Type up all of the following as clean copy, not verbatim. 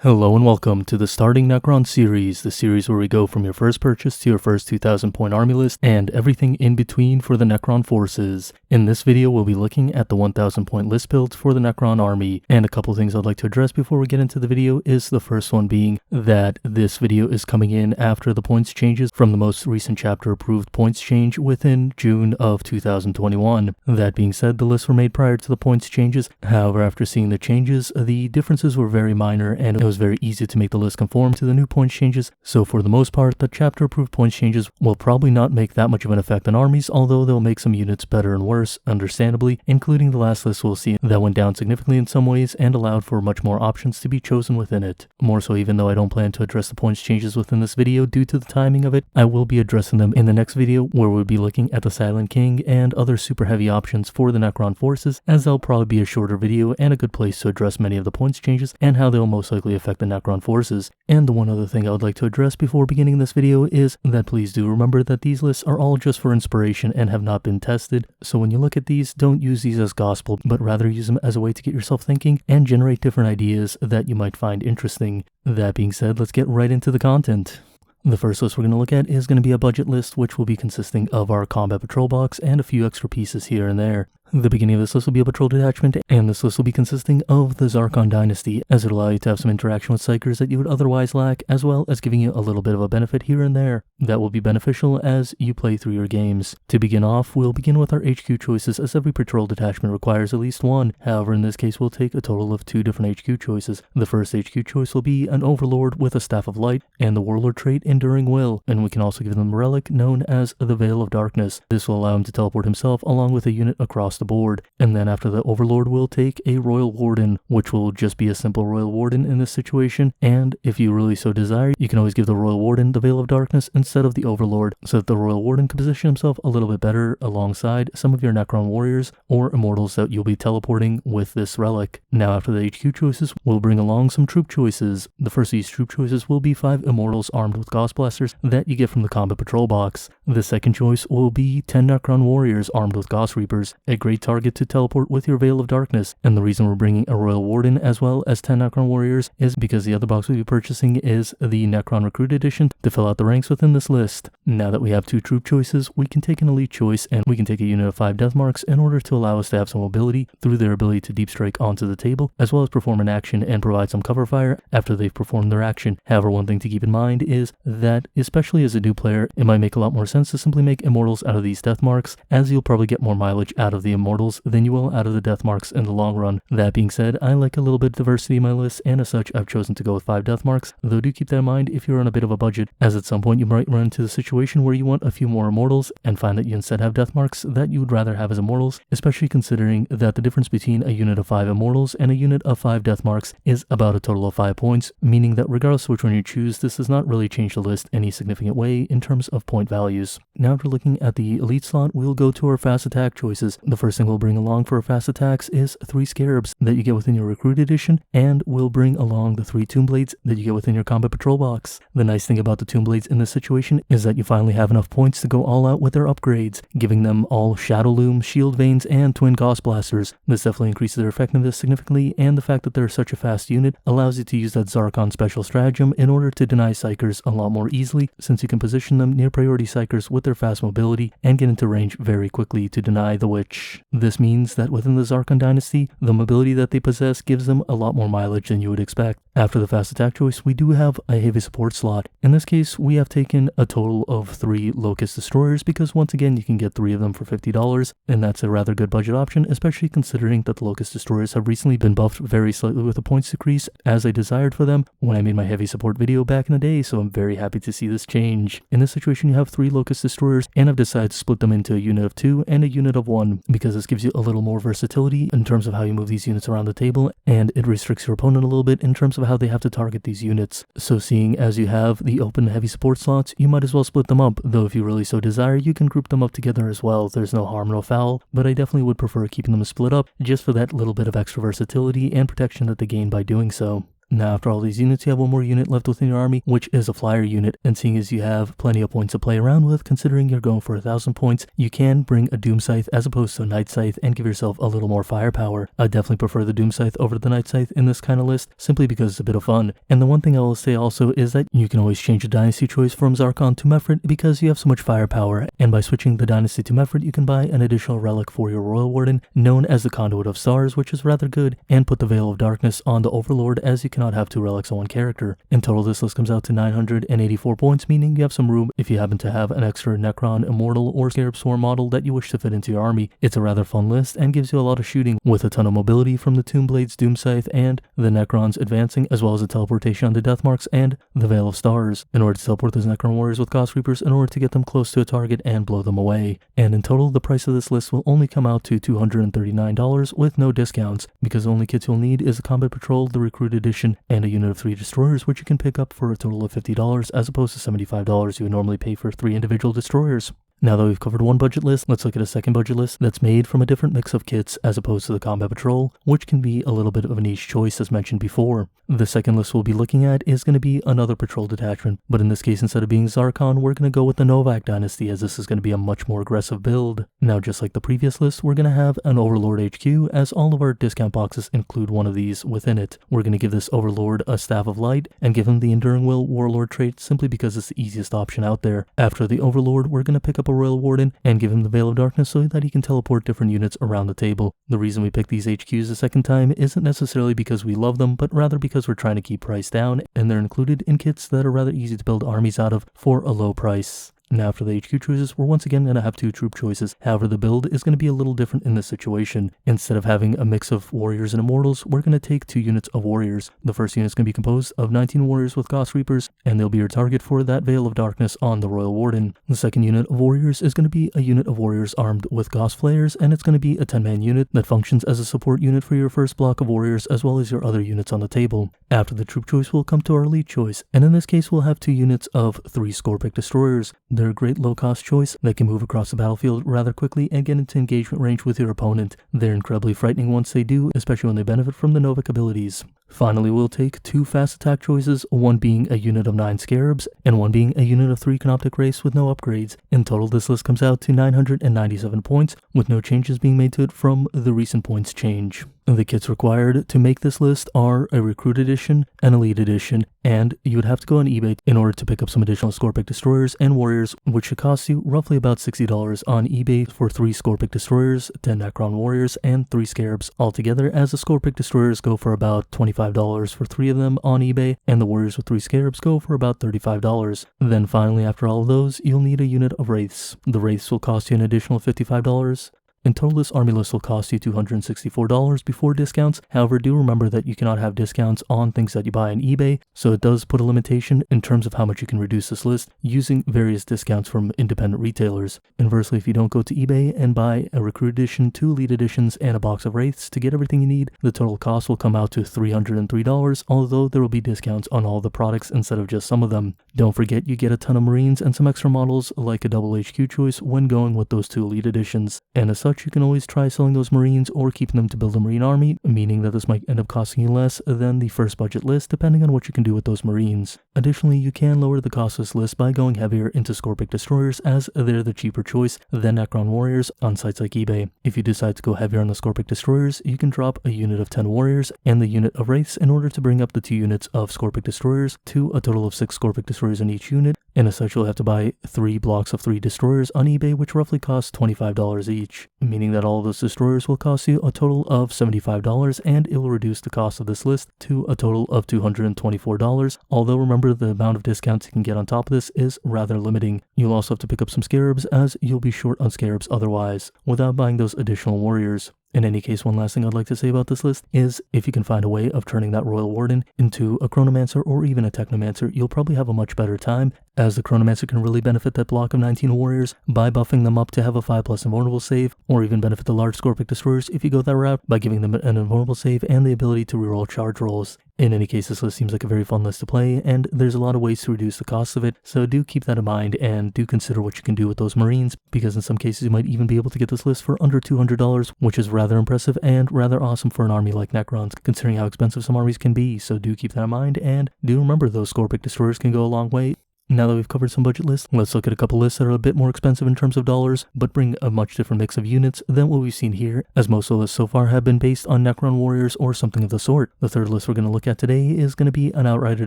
Hello and welcome to the Starting Necron Series, the series where we go from your first purchase to your first 2,000 point army list and everything in between for the Necron forces. In this video we'll be looking at the 1,000 point list builds for the Necron army, and a couple things I'd like to address before we get into the video is the first one being that this video is coming in after the points changes from the most recent chapter approved points change within June of 2021. That being said, the lists were made prior to the points changes. However, after seeing the changes, the differences were very minor and it was very easy to make the list conform to the new points changes, so for the most part, the chapter approved points changes will probably not make that much of an effect on armies, although they'll make some units better and worse, understandably, including the last list we'll see that went down significantly in some ways and allowed for much more options to be chosen within it. More so, even though I don't plan to address the points changes within this video due to the timing of it, I will be addressing them in the next video where we'll be looking at the Silent King and other super heavy options for the Necron forces, as they'll probably be a shorter video and a good place to address many of the points changes and how they'll most likely affect the Necron forces. And the one other thing I would like to address before beginning this video is that please do remember that these lists are all just for inspiration and have not been tested, so when you look at these, don't use these as gospel, but rather use them as a way to get yourself thinking and generate different ideas that you might find interesting. That being said, let's get right into the content. The first list we're going to look at is going to be a budget list, which will be consisting of our combat patrol box and a few extra pieces here and there. The beginning of this list will be a patrol detachment, and this list will be consisting of the Szarekhan dynasty, as it will allow you to have some interaction with psychers that you would otherwise lack, as well as giving you a little bit of a benefit here and there that will be beneficial as you play through your games. To begin off, we'll begin with our HQ choices, as every patrol detachment requires at least one. However, in this case we'll take a total of 2 different HQ choices. The first HQ choice will be an Overlord with a Staff of Light and the Warlord trait Enduring Will, and we can also give them a relic known as the Veil of Darkness. This will allow him to teleport himself along with a unit across the board. And then after the Overlord, we'll take a Royal Warden, which will just be a simple Royal Warden in this situation, and if you really so desire, you can always give the Royal Warden the Veil of Darkness instead of the Overlord, so that the Royal Warden can position himself a little bit better alongside some of your Necron warriors or immortals that you'll be teleporting with this relic. Now after the HQ choices, we'll bring along some troop choices. The first of these troop choices will be 5 immortals armed with Gauss Blasters that you get from the combat patrol box. The second choice will be 10 Necron warriors armed with Gauss Reapers, a great target to teleport with your Veil of Darkness. And the reason we're bringing a Royal Warden as well as 10 Necron warriors is because the other box we'll be purchasing is the Necron Recruit Edition to fill out the ranks within this list. Now that we have 2 troop choices, we can take an elite choice and we can take a unit of 5 death marks in order to allow us to have some mobility through their ability to deep strike onto the table, as well as perform an action and provide some cover fire after they've performed their action. However, one thing to keep in mind is that, especially as a new player, it might make a lot more sense to simply make immortals out of these death marks, as you'll probably get more mileage out of the immortals than you will out of the death marks in the long run. That being said, I like a little bit of diversity in my list, and as such I've chosen to go with 5 death marks, though do keep that in mind if you're on a bit of a budget, as at some point you might run into the situation where you want a few more immortals and find that you instead have death marks that you would rather have as immortals, especially considering that the difference between a unit of 5 immortals and a unit of 5 death marks is about a total of 5 points, meaning that regardless of which one you choose, this does not really change the list any significant way in terms of point values. Now after looking at the elite slot, we'll go to our fast attack choices. The first thing we'll bring along for our fast attacks is 3 Scarabs that you get within your Recruit Edition, and we'll bring along the 3 Tomb Blades that you get within your Combat Patrol box. The nice thing about the Tomb Blades in this situation is that you finally have enough points to go all out with their upgrades, giving them all Shadow Loom, Shield Veins, and Twin Gauss Blasters. This definitely increases their effectiveness significantly, and the fact that they're such a fast unit allows you to use that Szarekhan special stratagem in order to deny Psychers a lot more easily, since you can position them near priority Psychers with their fast mobility and get into range very quickly to deny the Witch. This means that within the Szarekhan dynasty, the mobility that they possess gives them a lot more mileage than you would expect. After the fast attack choice, we do have a heavy support slot. In this case, we have taken a total of 3 Locust Destroyers because once again you can get 3 of them for $50, and that's a rather good budget option, especially considering that the Locust Destroyers have recently been buffed very slightly with a points decrease as I desired for them when I made my heavy support video back in the day, so I'm very happy to see this change. In this situation you have 3 Locust Destroyers, and I've decided to split them into a unit of 2 and a unit of 1 because this gives you a little more versatility in terms of how you move these units around the table, and it restricts your opponent a little bit in terms of how they have to target these units. So seeing as you have the open heavy support slots, you might as well split them up, though if you really so desire you can group them up together as well. There's no harm, no foul, but I definitely would prefer keeping them split up just for that little bit of extra versatility and protection that they gain by doing so. Now after all these units, you have one more unit left within your army, which is a flyer unit, and seeing as you have plenty of points to play around with, considering you're going for 1,000 points, you can bring a Doom Scythe as opposed to a Night Scythe and give yourself a little more firepower. I definitely prefer the Doom Scythe over the Night Scythe in this kind of list, simply because it's a bit of fun. And the one thing I will say also is that you can always change a dynasty choice from Szarekhan to Mephrit because you have so much firepower, and by switching the dynasty to Mephrit, you can buy an additional relic for your Royal Warden, known as the Conduit of Stars, which is rather good, and put the Veil of Darkness on the Overlord, as you cannot have 2 relics on one character. In total, this list comes out to 984 points, meaning you have some room if you happen to have an extra Necron, Immortal, or Scarab Swarm model that you wish to fit into your army. It's a rather fun list and gives you a lot of shooting, with a ton of mobility from the Tomb Blade's Doom Scythe and the Necrons advancing, as well as the teleportation on the Death Marks and the Veil of Stars, in order to teleport those Necron warriors with Ghost Reapers in order to get them close to a target and blow them away. And in total, the price of this list will only come out to $239 with no discounts, because the only kits you'll need is the Combat Patrol, the Recruit Edition, and a unit of 3 destroyers, which you can pick up for a total of $50 as opposed to $75 you would normally pay for 3 individual destroyers. Now that we've covered one budget list, let's look at a second budget list that's made from a different mix of kits as opposed to the Combat Patrol, which can be a little bit of a niche choice as mentioned before. The second list we'll be looking at is going to be another patrol detachment, but in this case, instead of being Szarekhan, we're going to go with the Novokh dynasty, as this is going to be a much more aggressive build. Now, just like the previous list, we're going to have an Overlord HQ, as all of our discount boxes include one of these within it. We're going to give this Overlord a Staff of Light and give him the Enduring Will Warlord trait simply because it's the easiest option out there. After the Overlord, we're going to pick up a Royal Warden and give him the Veil of Darkness so that he can teleport different units around the table. The reason we picked these HQs a second time isn't necessarily because we love them, but rather because we're trying to keep price down, and they're included in kits that are rather easy to build armies out of for a low price. Now after the HQ choices, we're once again going to have 2 troop choices. However, the build is going to be a little different in this situation. Instead of having a mix of warriors and immortals, we're going to take 2 units of warriors. The first unit is going to be composed of 19 warriors with Ghost Reapers, and they'll be your target for that Veil of Darkness on the Royal Warden. The second unit of warriors is going to be a unit of warriors armed with Ghost Flayers, and it's going to be a 10-man unit that functions as a support unit for your first block of warriors as well as your other units on the table. After the troop choice, we'll come to our elite choice, and in this case, we'll have 2 units of 3 Scorpic Destroyers. They're a great low-cost choice that can move across the battlefield rather quickly and get into engagement range with your opponent. They're incredibly frightening once they do, especially when they benefit from the Novokh abilities. Finally, we'll take 2 fast attack choices, one being a unit of 9 Scarabs, and one being a unit of 3 Canoptic Wraiths with no upgrades. In total, this list comes out to 997 points, with no changes being made to it from the recent points change. The kits required to make this list are a Recruit Edition, an Elite Edition, and you would have to go on eBay in order to pick up some additional Scorpic Destroyers and Warriors, which should cost you roughly about $60 on eBay for 3 Scorpic Destroyers, 10 Necron Warriors, and 3 Scarabs altogether, as the Scorpic Destroyers go for about $25 for 3 of them on eBay, and the Warriors with 3 Scarabs go for about $35. Then finally, after all of those, you'll need a unit of Wraiths. The Wraiths will cost you an additional $55. In total, this army list will cost you $264 before discounts. However, do remember that you cannot have discounts on things that you buy on eBay, so it does put a limitation in terms of how much you can reduce this list using various discounts from independent retailers. Inversely, if you don't go to eBay and buy a Recruit Edition, 2 Elite Editions, and a box of Wraiths to get everything you need, the total cost will come out to $303, although there will be discounts on all the products instead of just some of them. Don't forget, you get a ton of Marines and some extra models like a double HQ choice when going with those 2 Elite Editions, and as such, you can always try selling those Marines or keeping them to build a Marine army, meaning that this might end up costing you less than the first budget list depending on what you can do with those Marines. Additionally, you can lower the cost of this list by going heavier into Scorpic Destroyers, as they're the cheaper choice than Necron Warriors on sites like eBay. If you decide to go heavier on the Scorpic Destroyers, you can drop a unit of 10 Warriors and the unit of Wraiths in order to bring up the 2 units of Scorpic Destroyers to a total of 6 Scorpic Destroyers in each unit, and as such you'll have to buy 3 blocks of 3 Destroyers on eBay, which roughly cost $25 each, meaning that all of those Destroyers will cost you a total of $75, and it will reduce the cost of this list to a total of $224, although remember the amount of discounts you can get on top of this is rather limiting. You'll also have to pick up some Scarabs, as you'll be short on Scarabs otherwise, without buying those additional Warriors. In any case, one last thing I'd like to say about this list is if you can find a way of turning that Royal Warden into a Chronomancer or even a Technomancer, you'll probably have a much better time, as the Chronomancer can really benefit that block of 19 warriors by buffing them up to have a 5+ invulnerable save, or even benefit the large Scorpic Destroyers if you go that route by giving them an invulnerable save and the ability to reroll charge rolls. In any case, this list seems like a very fun list to play, and there's a lot of ways to reduce the cost of it, so do keep that in mind and do consider what you can do with those Marines, because in some cases you might even be able to get this list for under $200, which is rather impressive and rather awesome for an army like Necrons, considering how expensive some armies can be, so do keep that in mind, and do remember those Scorpic Destroyers can go a long way. Now that we've covered some budget lists, let's look at a couple lists that are a bit more expensive in terms of dollars, but bring a much different mix of units than what we've seen here, as most of the lists so far have been based on Necron warriors or something of the sort. The third list we're going to look at today is going to be an Outrider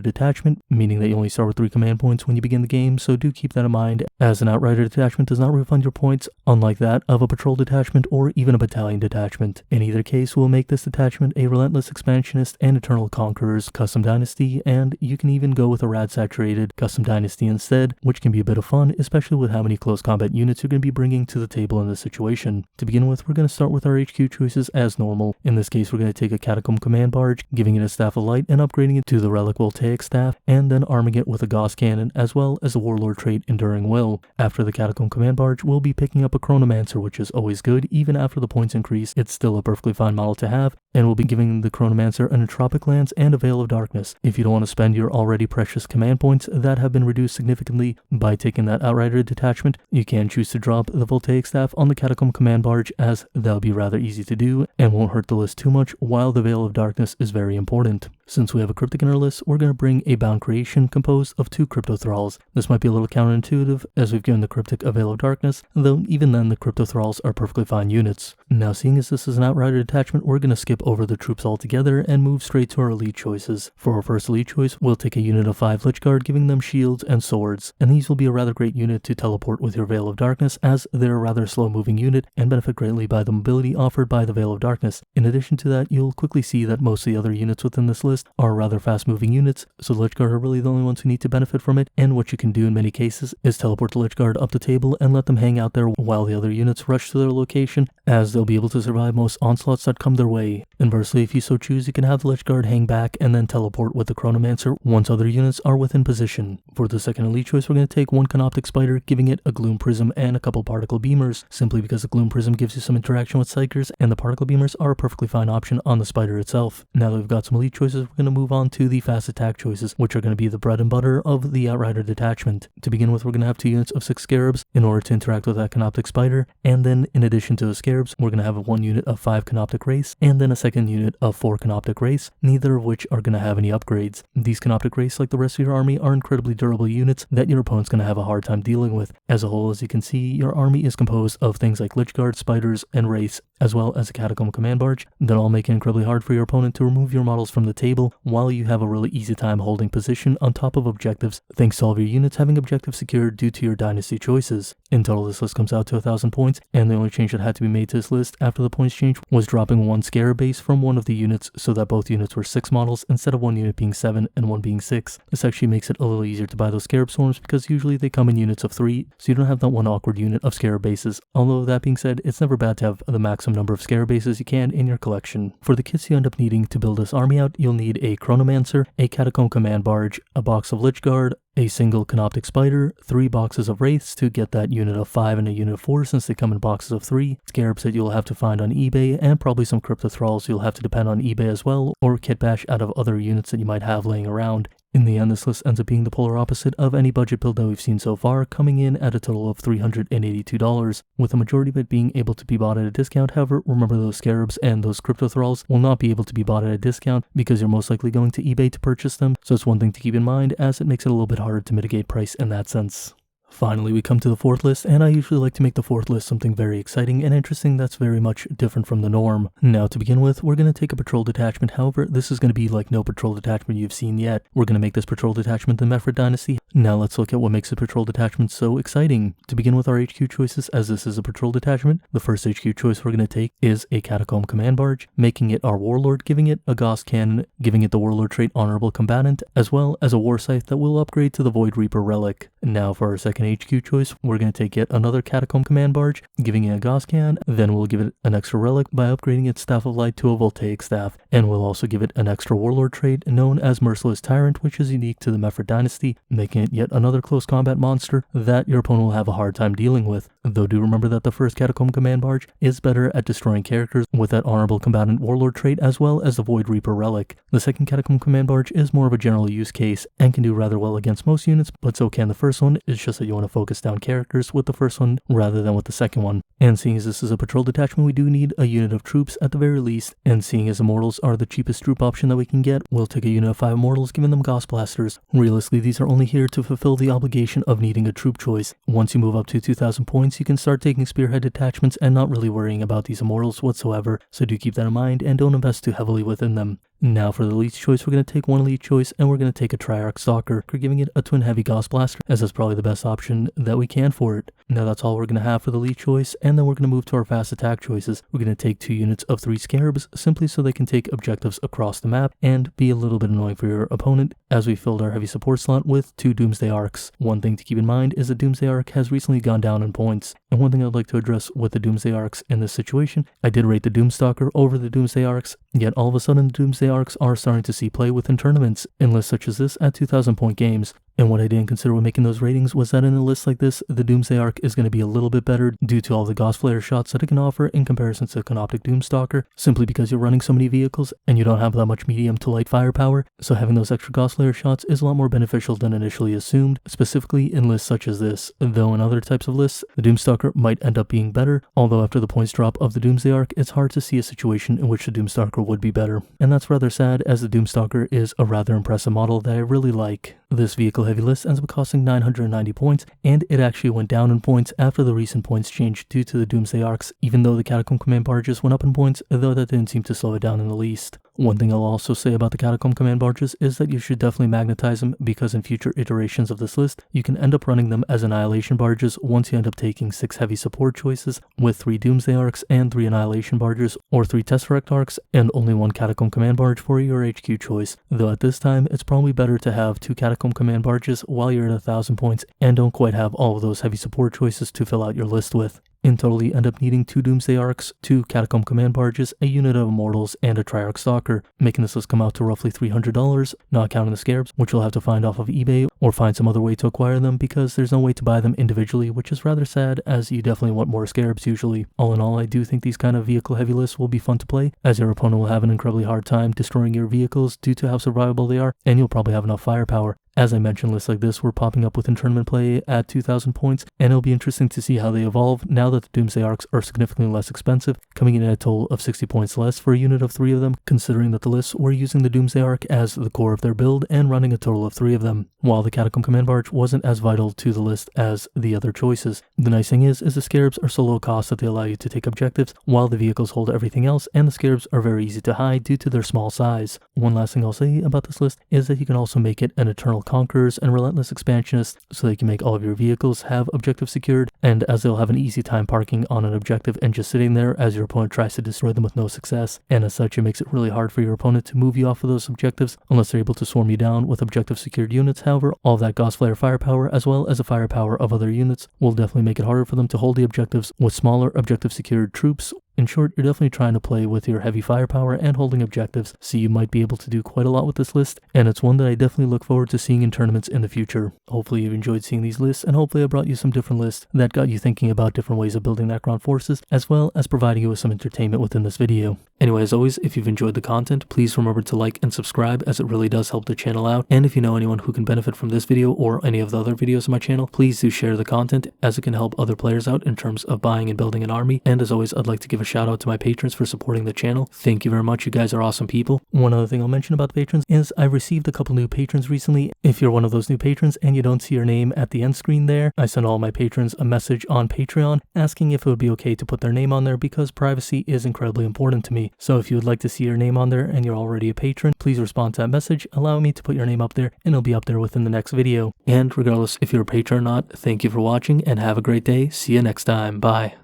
detachment, meaning that you only start with 3 command points when you begin the game, so do keep that in mind, as an Outrider detachment does not refund your points, unlike that of a patrol detachment or even a battalion detachment. In either case, we'll make this detachment a Relentless, Expansionist, and Eternal Conquerors custom dynasty, and you can even go with a rad-saturated custom dynasty instead, which can be a bit of fun, especially with how many close combat units you're going to be bringing to the table in this situation. To begin with, we're going to start with our HQ choices as normal. In this case, we're going to take a Catacomb Command Barge, giving it a Staff of Light and upgrading it to the Relic Voltaic Staff, and then arming it with a Gauss Cannon as well as a Warlord trait Enduring Will. After the Catacomb Command Barge, we'll be picking up a Chronomancer, which is always good. Even after the points increase, it's still a perfectly fine model to have, and we'll be giving the Chronomancer an Entropic Lance and a Veil of Darkness. If you don't want to spend your already precious command points that have been reduced significantly by taking that Outrider detachment, you can choose to drop the Voltaic Staff on the Catacomb Command Barge, as that'll be rather easy to do and won't hurt the list too much, while the Veil of Darkness is very important. Since we have a Cryptic in our list, we're going to bring a Bound Creation composed of 2 Crypto Thralls. This might be a little counterintuitive, as we've given the Cryptic a Veil of Darkness, though even then the Crypto Thralls are perfectly fine units. Now, seeing as this is an Outrider detachment, we're going to skip over the troops altogether and move straight to our elite choices. For our first elite choice, we'll take a unit of 5 Lich Guard, giving them shields and swords, and these will be a rather great unit to teleport with your Veil of Darkness, as they're a rather slow moving unit and benefit greatly by the mobility offered by the Veil of Darkness. In addition to that, you'll quickly see that most of the other units within this list are rather fast moving units, so the Lich Guard are really the only ones who need to benefit from it, and what you can do in many cases is teleport the Lich Guard up the table and let them hang out there while the other units rush to their location, as they'll be able to survive most onslaughts that come their way. Inversely, if you so choose, you can have the Lich Guard hang back and then teleport with the Chronomancer once other units are within position. For the second elite choice, we're going to take 1 Canoptic Spider, giving it a Gloom Prism and a couple Particle Beamers, simply because the Gloom Prism gives you some interaction with Psychers, and the Particle Beamers are a perfectly fine option on the Spider itself. Now that we've got some elite choices, we're going to move on to the fast attack choices, which are going to be the bread and butter of the Outrider detachment. To begin with, we're going to have 2 units of 6 Scarabs in order to interact with that Canoptic Spider, and then in addition to the Scarabs, we're going to have 1 unit of 5 Canoptic Wraiths, and then a second unit of 4 Canoptic Wraiths, neither of which are going to have any upgrades. These Canoptic Wraiths, like the rest of your army, are incredibly durable units that your opponent's going to have a hard time dealing with. As a whole, as you can see, your army is composed of things like Lich Guard, Spiders, and Wraiths, as well as a Catacomb Command Barge that all make it incredibly hard for your opponent to remove your models from the table, while you have a really easy time holding position on top of objectives, thanks to all of your units having objectives secured due to your dynasty choices. In total, this list comes out to 1,000 points, and the only change that had to be made to this list after the points change was dropping 1 Scarab base from one of the units so that both units were 6 models instead of 1 unit being 7 and 1 being 6. This actually makes it a little easier to buy those Scarab Swarms, because usually they come in units of 3, so you don't have that one awkward unit of Scarab bases. Although that being said, it's never bad to have the maximum number of Scarab bases you can in your collection. For the kits you end up needing to build this army out, you'll need a Chronomancer, a Catacomb Command Barge, a box of Lich Guard, a single Canoptic Spider, 3 boxes of Wraiths to get that unit of 5 and a unit of 4 since they come in boxes of 3, Scarabs that you'll have to find on eBay, and probably some Crypto Thralls you'll have to depend on eBay as well, or kit bash out of other units that you might have laying around. In the end, this list ends up being the polar opposite of any budget build that we've seen so far, coming in at a total of $382, with the majority of it being able to be bought at a discount. However, remember those Scarabs and those Crypto Thralls will not be able to be bought at a discount because you're most likely going to eBay to purchase them, so it's one thing to keep in mind, as it makes it a little bit harder to mitigate price in that sense. Finally, we come to the 4th list, and I usually like to make the 4th list something very exciting and interesting that's very much different from the norm. Now, to begin with, we're going to take a patrol detachment. However, this is going to be like no patrol detachment you've seen yet. We're going to make this patrol detachment the Mephrit dynasty. Now let's look at what makes a patrol detachment so exciting. To begin with our HQ choices, as this is a patrol detachment, the first HQ choice we're going to take is a Catacomb Command Barge, making it our Warlord, giving it a Gauss Cannon, giving it the Warlord trait Honorable Combatant, as well as a War Scythe that will upgrade to the Void Reaper Relic. Now for our second second HQ choice, we're going to take yet another Catacomb Command Barge, giving it a Gauss Can, then we'll give it an extra relic by upgrading its Staff of Light to a Voltaic Staff, and we'll also give it an extra Warlord trait known as Merciless Tyrant, which is unique to the Mephrit dynasty, making it yet another close combat monster that your opponent will have a hard time dealing with. Though do remember that the first Catacomb Command Barge is better at destroying characters with that Honorable Combatant Warlord trait as well as the Void Reaper relic. The second Catacomb Command Barge is more of a general use case and can do rather well against most units, but so can the first one. It's just that you want to focus down characters with the first one rather than with the second one. And seeing as this is a patrol detachment, we do need a unit of troops at the very least, and seeing as Immortals are the cheapest troop option that we can get, we'll take a unit of 5 Immortals, giving them Gauss Blasters. Realistically, these are only here to fulfill the obligation of needing a troop choice. Once you move up to 2,000 points, you can start taking Spearhead detachments and not really worrying about these Immortals whatsoever, so do keep that in mind and don't invest too heavily within them. Now for the elite choice, we're going to take one elite choice and we're going to take a Triarch Stalker. We're giving it a Twin Heavy Gauss Blaster, as that's probably the best option that we can for it. Now that's all we're going to have for the elite choice, and then we're going to move to our fast attack choices. We're going to take 2 units of 3 Scarabs, simply so they can take objectives across the map and be a little bit annoying for your opponent, as we filled our heavy support slot with 2 Doomsday Arcs. One thing to keep in mind is that Doomsday Arc has recently gone down in points, and one thing I'd like to address with the Doomsday Arcs in this situation, I did rate the Doomstalker over the Doomsday Arcs, yet all of a sudden the Doomsday Arcs are starting to see play within tournaments in lists such as this at 2,000 point games. And what I didn't consider when making those ratings was that in a list like this, the Doomsday Arc is going to be a little bit better due to all the Gauss Flare shots that it can offer in comparison to the Canoptic Doomstalker, simply because you're running so many vehicles and you don't have that much medium to light firepower, so having those extra Gauss Flare shots is a lot more beneficial than initially assumed, specifically in lists such as this. Though in other types of lists, the Doomstalker might end up being better, although after the points drop of the Doomsday Arc, it's hard to see a situation in which the Doomstalker would be better. And that's rather sad, as the Doomstalker is a rather impressive model that I really like. This vehicle heavy list ends up costing 990 points, and it actually went down in points after the recent points changed due to the Doomsday Arcs, even though the Catacomb Command Barges went up in points, though that didn't seem to slow it down in the least. One thing I'll also say about the Catacomb Command Barges is that you should definitely magnetize them, because in future iterations of this list, you can end up running them as Annihilation Barges once you end up taking 6 heavy support choices with 3 Doomsday Arcs and 3 Annihilation Barges, or 3 Tesseract Arcs and only 1 Catacomb Command Barge for your HQ choice. Though at this time, it's probably better to have 2 Catacomb Command Barges while you're at 1,000 points and don't quite have all of those heavy support choices to fill out your list with. In total, you end up needing 2 Doomsday Arcs, 2 Catacomb Command Barges, a unit of Immortals, and a Triarch Stalker, making this list come out to roughly $300, not counting the Scarabs, which you'll have to find off of eBay or find some other way to acquire them, because there's no way to buy them individually, which is rather sad, as you definitely want more Scarabs usually. All in all, I do think these kind of vehicle heavy lists will be fun to play, as your opponent will have an incredibly hard time destroying your vehicles due to how survivable they are, and you'll probably have enough firepower. As I mentioned, lists like this were popping up within tournament play at 2,000 points, and it'll be interesting to see how they evolve now that the Doomsday Arcs are significantly less expensive, coming in at a total of 60 points less for a unit of 3 of them, considering that the lists were using the Doomsday Arc as the core of their build and running a total of 3 of them, while the Catacomb Command Barge wasn't as vital to the list as the other choices. The nice thing is the Scarabs are so low cost that they allow you to take objectives, while the vehicles hold everything else, and the Scarabs are very easy to hide due to their small size. One last thing I'll say about this list is that you can also make it an Eternal Conquerors and Relentless Expansionists, so they can make all of your vehicles have objectives secured, and as they'll have an easy time parking on an objective and just sitting there as your opponent tries to destroy them with no success, and as such it makes it really hard for your opponent to move you off of those objectives unless they're able to swarm you down with objective secured units. However, all that Gauss Flare firepower as well as the firepower of other units will definitely make it harder for them to hold the objectives with smaller objective secured troops. In short, you're definitely trying to play with your heavy firepower and holding objectives, so you might be able to do quite a lot with this list, and it's one that I definitely look forward to seeing in tournaments in the future. Hopefully you've enjoyed seeing these lists, and hopefully I brought you some different lists that got you thinking about different ways of building Necron forces, as well as providing you with some entertainment within this video. Anyway, as always, if you've enjoyed the content, please remember to like and subscribe, as it really does help the channel out, and if you know anyone who can benefit from this video or any of the other videos on my channel, please do share the content, as it can help other players out in terms of buying and building an army. And as always, I'd like to give a shout out to my patrons for supporting the channel. Thank you very much, you guys are awesome people. One other thing I'll mention about the patrons is I've received a couple new patrons recently. If you're one of those new patrons and you don't see your name at the end screen there, I send all my patrons a message on Patreon asking if it would be okay to put their name on there, because privacy is incredibly important to me. So if you would like to see your name on there and you're already a patron, please respond to that message, allow me to put your name up there, and it'll be up there within the next video. And regardless if you're a patron or not, thank you for watching and have a great day. See you next time. Bye.